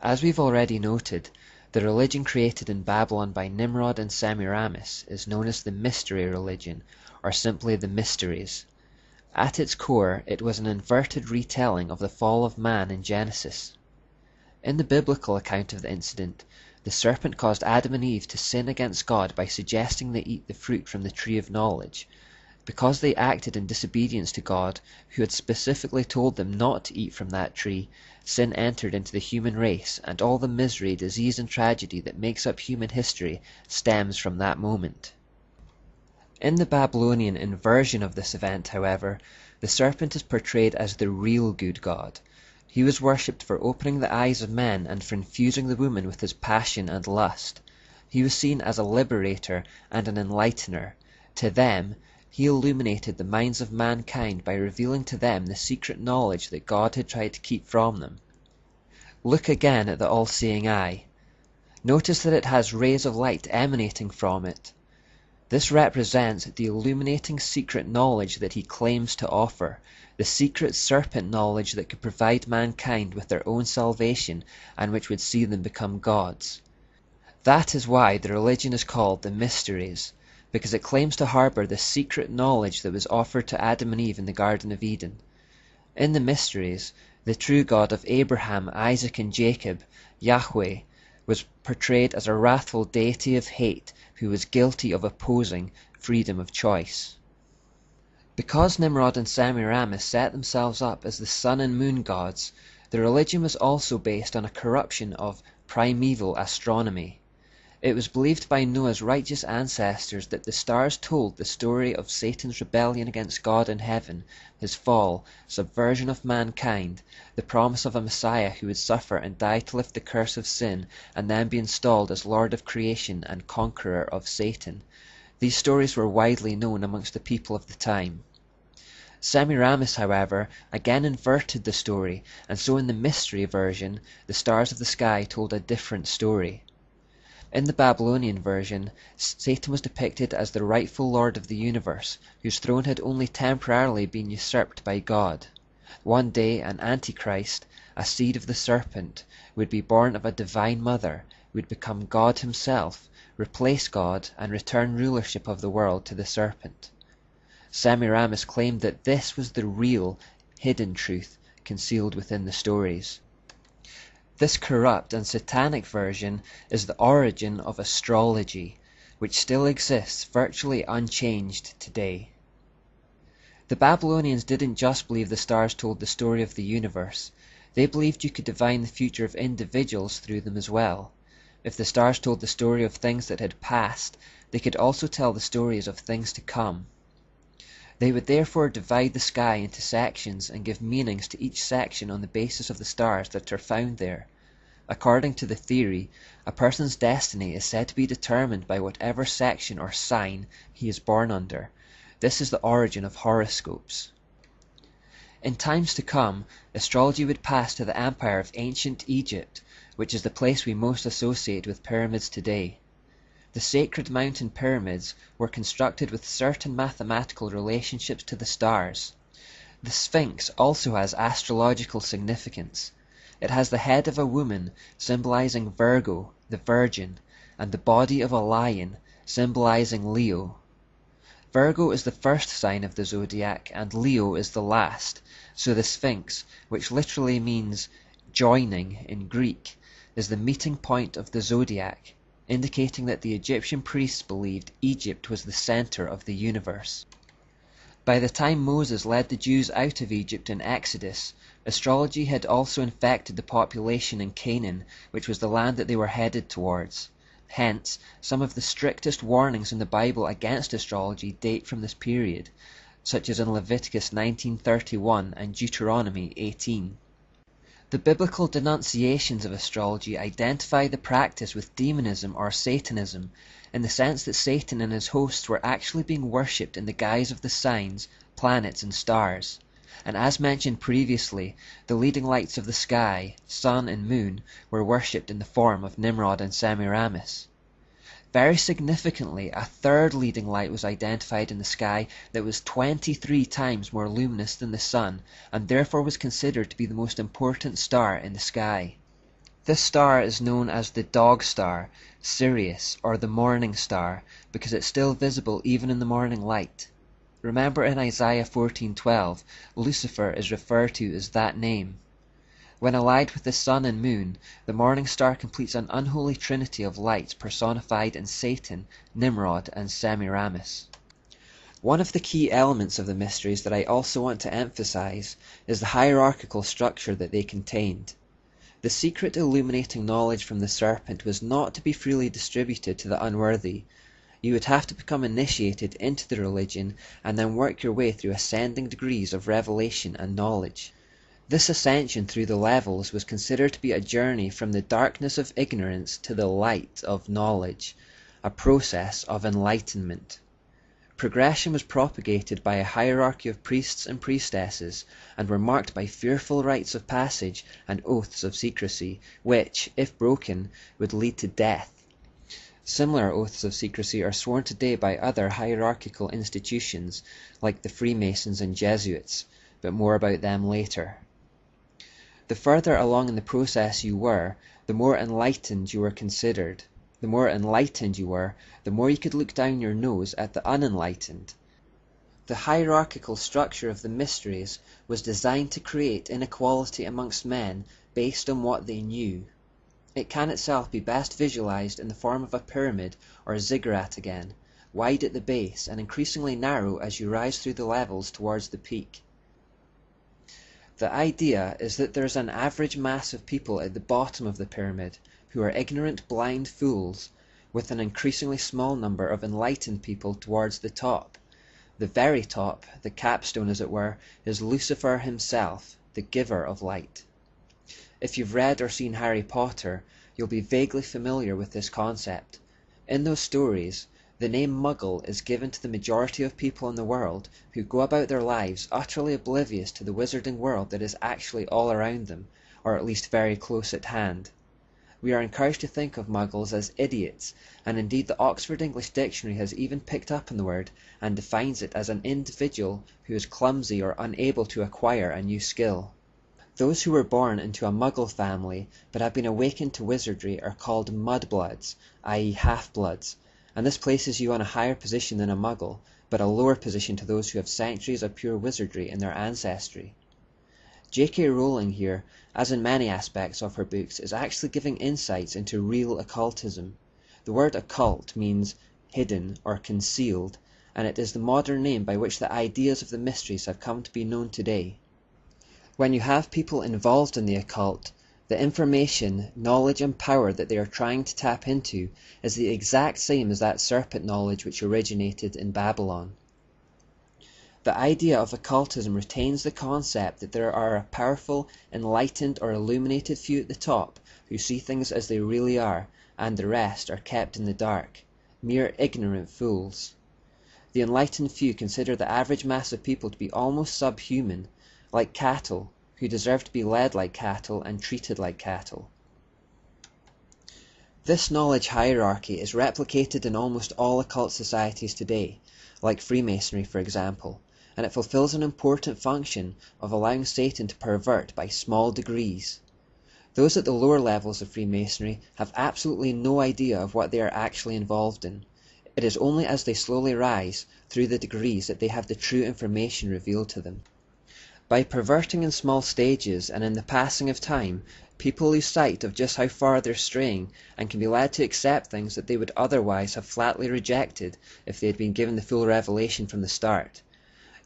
As we've already noted, the religion created in Babylon by Nimrod and Semiramis is known as the Mystery Religion, or simply the Mysteries. At its core, it was an inverted retelling of the fall of man in Genesis. In the biblical account of the incident, the serpent caused Adam and Eve to sin against God by suggesting they eat the fruit from the tree of knowledge. Because they acted in disobedience to God, who had specifically told them not to eat from that tree, sin entered into the human race, and all the misery, disease, and tragedy that makes up human history stems from that moment. In the Babylonian inversion of this event, however, the serpent is portrayed as the real good God. He was worshipped for opening the eyes of men and for infusing the woman with his passion and lust. He was seen as a liberator and an enlightener. To them, he illuminated the minds of mankind by revealing to them the secret knowledge that God had tried to keep from them. Look again at the all-seeing eye. Notice that it has rays of light emanating from it. This represents the illuminating secret knowledge that he claims to offer, the secret serpent knowledge that could provide mankind with their own salvation and which would see them become gods. That is why the religion is called the Mysteries, because it claims to harbor the secret knowledge that was offered to Adam and Eve in the Garden of Eden. In the Mysteries, the true God of Abraham, Isaac, and Jacob, Yahweh, was portrayed as a wrathful deity of hate who was guilty of opposing freedom of choice. Because Nimrod and Semiramis set themselves up as the sun and moon gods, the religion was also based on a corruption of primeval astronomy. It was believed by Noah's righteous ancestors that the stars told the story of Satan's rebellion against God in heaven, his fall, subversion of mankind, the promise of a Messiah who would suffer and die to lift the curse of sin and then be installed as Lord of creation and conqueror of Satan. These stories were widely known amongst the people of the time. Semiramis, however, again inverted the story, and so in the mystery version, the stars of the sky told a different story. In the Babylonian version, Satan was depicted as the rightful lord of the universe, whose throne had only temporarily been usurped by God. One day an Antichrist, a seed of the serpent, would be born of a divine mother, would become God himself, replace God, and return rulership of the world to the serpent. Semiramis claimed that this was the real, hidden truth concealed within the stories. This corrupt and satanic version is the origin of astrology, which still exists virtually unchanged today. The Babylonians didn't just believe the stars told the story of the universe, they believed you could divine the future of individuals through them as well. If the stars told the story of things that had passed, they could also tell the stories of things to come. They would therefore divide the sky into sections and give meanings to each section on the basis of the stars that are found there. According to the theory, a person's destiny is said to be determined by whatever section or sign he is born under. This is the origin of horoscopes. In times to come, astrology would pass to the empire of ancient Egypt, which is the place we most associate with pyramids today. The sacred mountain pyramids were constructed with certain mathematical relationships to the stars. The Sphinx also has astrological significance. It has the head of a woman, symbolizing Virgo, the Virgin, and the body of a lion, symbolizing Leo. Virgo is the first sign of the zodiac, and Leo is the last, so the Sphinx, which literally means joining in Greek, is the meeting point of the zodiac, indicating that the Egyptian priests believed Egypt was the center of the universe. By the time Moses led the Jews out of Egypt in Exodus, astrology had also infected the population in Canaan, which was the land that they were headed towards. Hence, some of the strictest warnings in the Bible against astrology date from this period, such as in Leviticus 19:31 and Deuteronomy 18. The biblical denunciations of astrology identify the practice with demonism or Satanism, in the sense that Satan and his hosts were actually being worshipped in the guise of the signs, planets, and stars. And as mentioned previously, the leading lights of the sky, sun and moon, were worshipped in the form of Nimrod and Semiramis. Very significantly, a third leading light was identified in the sky that was 23 times more luminous than the sun, and therefore was considered to be the most important star in the sky. This star is known as the Dog Star, Sirius, or the Morning Star, because it's still visible even in the morning light. Remember in Isaiah 14:12, Lucifer is referred to as that name. When allied with the sun and moon, the morning star completes an unholy trinity of light personified in Satan, Nimrod, and Semiramis. One of the key elements of the mysteries that I also want to emphasize is the hierarchical structure that they contained. The secret illuminating knowledge from the serpent was not to be freely distributed to the unworthy. You would have to become initiated into the religion and then work your way through ascending degrees of revelation and knowledge. This ascension through the levels was considered to be a journey from the darkness of ignorance to the light of knowledge, a process of enlightenment. Progression was propagated by a hierarchy of priests and priestesses, and were marked by fearful rites of passage and oaths of secrecy, which, if broken, would lead to death. Similar oaths of secrecy are sworn today by other hierarchical institutions, like the Freemasons and Jesuits, but more about them later. The further along in the process you were, the more enlightened you were considered. The more enlightened you were, the more you could look down your nose at the unenlightened. The hierarchical structure of the mysteries was designed to create inequality amongst men based on what they knew. It can itself be best visualized in the form of a pyramid or a ziggurat again, wide at the base and increasingly narrow as you rise through the levels towards the peak. The idea is that there is an average mass of people at the bottom of the pyramid who are ignorant, blind fools, with an increasingly small number of enlightened people towards the top. The very top, the capstone as it were, is Lucifer himself, the giver of light. If you've read or seen Harry Potter, you'll be vaguely familiar with this concept. In those stories, the name Muggle is given to the majority of people in the world who go about their lives utterly oblivious to the wizarding world that is actually all around them, or at least very close at hand. We are encouraged to think of Muggles as idiots, and indeed the Oxford English Dictionary has even picked up on the word and defines it as an individual who is clumsy or unable to acquire a new skill. Those who were born into a Muggle family but have been awakened to wizardry are called mudbloods, i.e. half-bloods, and this places you on a higher position than a Muggle, but a lower position to those who have centuries of pure wizardry in their ancestry. J.K. Rowling here, as in many aspects of her books, is actually giving insights into real occultism. The word occult means hidden or concealed, and it is the modern name by which the ideas of the mysteries have come to be known today. When you have people involved in the occult, the information, knowledge and power that they are trying to tap into is the exact same as that serpent knowledge which originated in Babylon. The idea of occultism retains the concept that there are a powerful, enlightened or illuminated few at the top who see things as they really are, and the rest are kept in the dark, mere ignorant fools. The enlightened few consider the average mass of people to be almost subhuman, like cattle, who deserve to be led like cattle and treated like cattle. This knowledge hierarchy is replicated in almost all occult societies today, like Freemasonry for example, and it fulfills an important function of allowing Satan to pervert by small degrees. Those at the lower levels of Freemasonry have absolutely no idea of what they are actually involved in. It is only as they slowly rise through the degrees that they have the true information revealed to them. By perverting in small stages and in the passing of time, people lose sight of just how far they're straying and can be led to accept things that they would otherwise have flatly rejected if they had been given the full revelation from the start.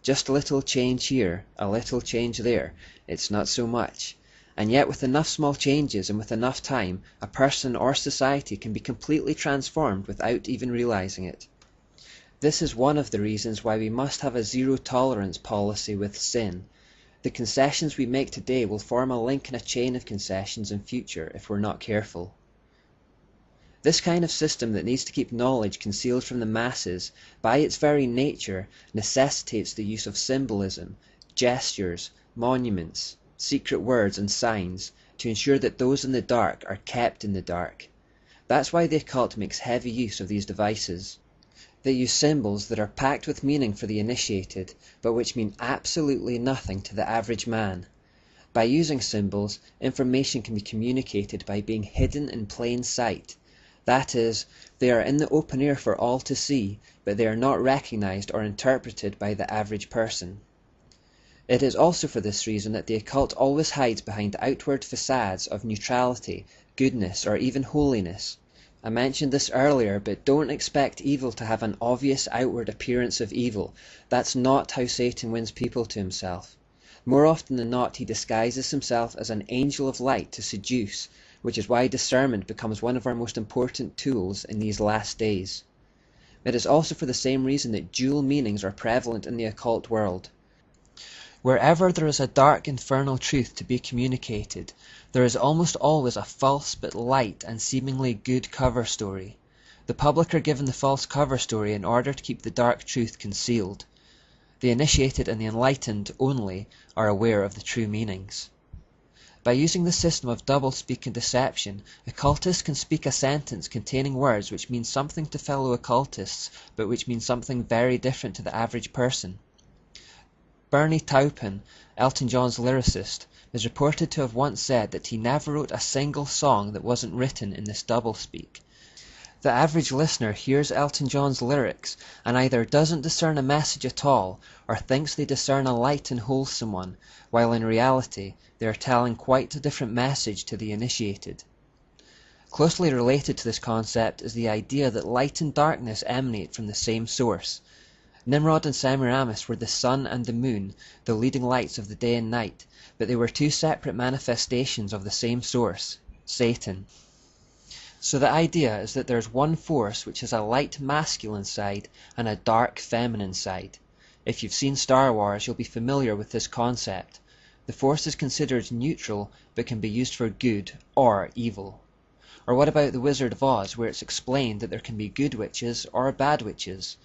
Just a little change here, a little change there, it's not so much. And yet with enough small changes and with enough time, a person or society can be completely transformed without even realizing it. This is one of the reasons why we must have a zero-tolerance policy with sin. The concessions we make today will form a link in a chain of concessions in future if we're not careful. This kind of system that needs to keep knowledge concealed from the masses, by its very nature, necessitates the use of symbolism, gestures, monuments, secret words and signs, to ensure that those in the dark are kept in the dark. That's why the occult makes heavy use of these devices. They use symbols that are packed with meaning for the initiated, but which mean absolutely nothing to the average man. By using symbols, information can be communicated by being hidden in plain sight. That is, they are in the open air for all to see, but they are not recognized or interpreted by the average person. It is also for this reason that the occult always hides behind outward facades of neutrality, goodness, or even holiness. I mentioned this earlier, but don't expect evil to have an obvious outward appearance of evil. That's not how Satan wins people to himself. More often than not, he disguises himself as an angel of light to seduce, which is why discernment becomes one of our most important tools in these last days. It is also for the same reason that dual meanings are prevalent in the occult world. Wherever there is a dark infernal truth to be communicated, there is almost always a false but light and seemingly good cover story. The public are given the false cover story in order to keep the dark truth concealed. The initiated and the enlightened only are aware of the true meanings. By using the system of doublespeak and deception, occultists can speak a sentence containing words which mean something to fellow occultists, but which mean something very different to the average person. Bernie Taupin, Elton John's lyricist, is reported to have once said that he never wrote a single song that wasn't written in this doublespeak. The average listener hears Elton John's lyrics and either doesn't discern a message at all or thinks they discern a light and wholesome one, while in reality they are telling quite a different message to the initiated. Closely related to this concept is the idea that light and darkness emanate from the same source. Nimrod and Semiramis were the sun and the moon, the leading lights of the day and night, but they were two separate manifestations of the same source, Satan. So the idea is that there is one force which has a light masculine side and a dark feminine side. If you've seen Star Wars, you'll be familiar with this concept. The force is considered neutral, but can be used for good or evil. Or what about the Wizard of Oz, where it's explained that there can be good witches or bad witches?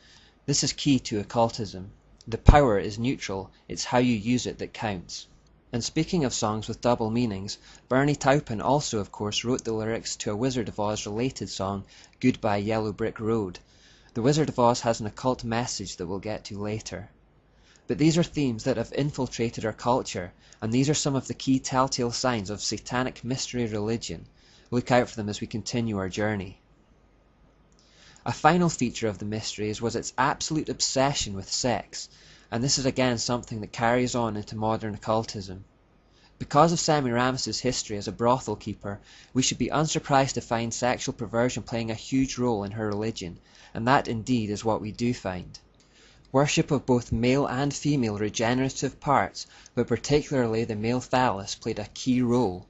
This is key to occultism. The power is neutral, it's how you use it that counts. And speaking of songs with double meanings, Bernie Taupin also of course wrote the lyrics to a Wizard of Oz related song, Goodbye Yellow Brick Road. The Wizard of Oz has an occult message that we'll get to later. But these are themes that have infiltrated our culture, and these are some of the key telltale signs of satanic mystery religion. Look out for them as we continue our journey. A final feature of the mysteries was its absolute obsession with sex, and this is again something that carries on into modern occultism. Because of Semiramis' history as a brothel keeper, we should be unsurprised to find sexual perversion playing a huge role in her religion, and that indeed is what we do find. Worship of both male and female regenerative parts, but particularly the male phallus, played a key role.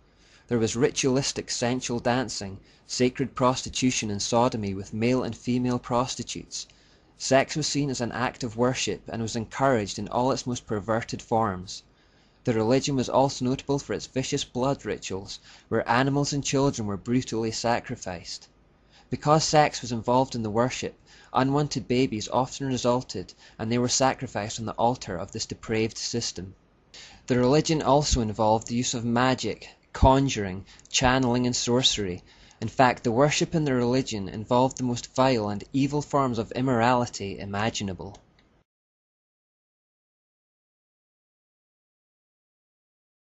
There was ritualistic sensual dancing, sacred prostitution and sodomy with male and female prostitutes. Sex was seen as an act of worship and was encouraged in all its most perverted forms. The religion was also notable for its vicious blood rituals, where animals and children were brutally sacrificed. Because sex was involved in the worship, unwanted babies often resulted, and they were sacrificed on the altar of this depraved system. The religion also involved the use of magic, conjuring, channeling and sorcery. In fact, the worship in the religion involved the most vile and evil forms of immorality imaginable.